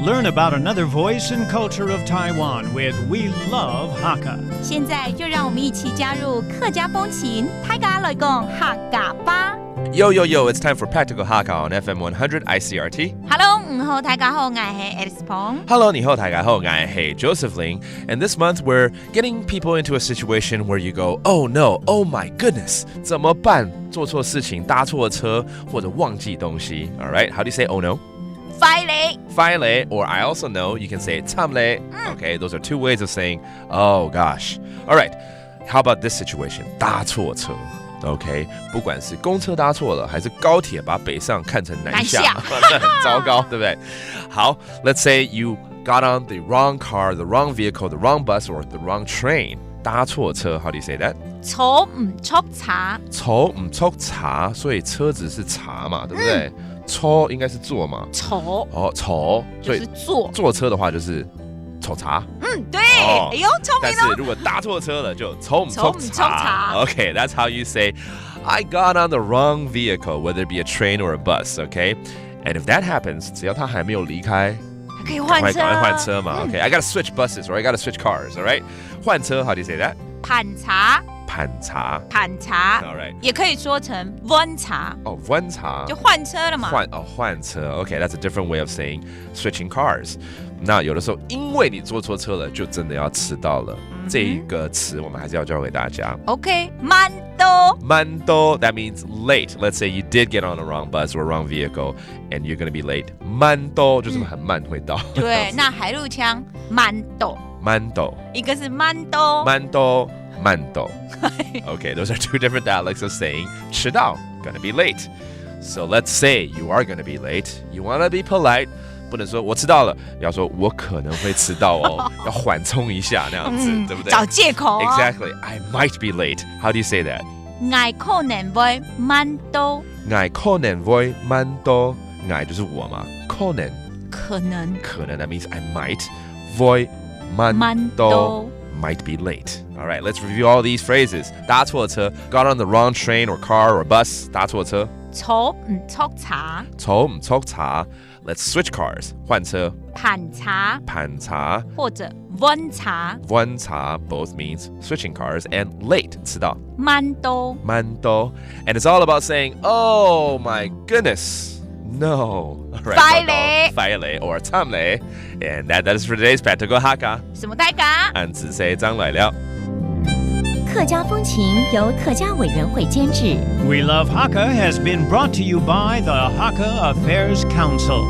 learn about another voice and culture of Taiwan with We Love Hakka. 现在就让我们一起加入客家风情，大家来讲客家吧。Yo, it's time for Practical Hakka on FM 100 ICRT. Hello， 好，大家好，我是 Alice Pong。 Hello, 你好，大家好，我是 Joseph Ling. And this month we're getting people into a situation where you go, oh no, oh my goodness, 怎么办？做错事情，搭错车，或者忘记东西。All right, how do you say oh no? 快嘞 Faile, or I also know you can say tamle. Okay, those are two ways of saying, oh gosh. All right, how about this situation? 搭错车。OK， 不管是公车搭错了，还是高铁把北上看成南下，那很糟糕，对不对？好 ，Let's say you got on the wrong car, the wrong vehicle, the wrong bus, or the wrong train. 搭错车 ，How do you say that? 坐唔出茶，坐唔出茶，所以车子是茶嘛，对不对？坐应该是坐嘛，坐哦，坐，所以就是坐车的话就是坐茶。对，哎呦，聪但明哦。是如果搭错车了，就坐唔出茶茶。Okay, that's how you say, I got on the wrong vehicle, whether it be a train or a bus. Okay, and if that happens, 只要他还没有离开，可以换车，赶快换车嘛。Okay, I gotta switch buses or I gotta switch cars. All right, 换车 how do you say that? 盘茶，盘茶。盘茶 All right. 也可以说成温茶，哦，换茶就换车了嘛。换车。Okay, that's a different way of saying switching cars. 那有的时候因为你坐错车了，就真的要迟到了。这一个词我们还是要教给大家。OK， 慢多。慢多 that means late. Let's say you did get on the wrong bus or wrong vehicle and you're going to be late. 慢多就是很慢会到。对，那海陆腔慢多，慢多，一个是慢多，慢多，慢多。Okay, those are two different dialects of saying 迟到 gonna be late. So let's say you are gonna be late. You want to be polite. 不能说我迟到了，要说我可能会迟到哦，要缓冲一下那样子，对不对？找借口哦。Exactly. I might be late. How do you say that? 我可能會慢多，我可能會慢多，我就是我嘛，可能可能 that means I might 會慢慢多多 might be late. All right, let's review all these phrases. 搭錯車 got on the wrong train or car or bus. 搭錯車坐唔出茶，坐唔出茶 Let's switch cars. 換車盤茶盤茶或者温茶，溫茶 both means switching cars and late 遲到慢多。慢多 and it's all about saying oh my goodness no. All right, 快嘞快嘞 or 慘嘞 and that is for today's Practical Hakka. 什么代价？按字say 張來了。客家风情由客家委员会监制。 We Love Hakka has been brought to you by the Hakka Affairs Council.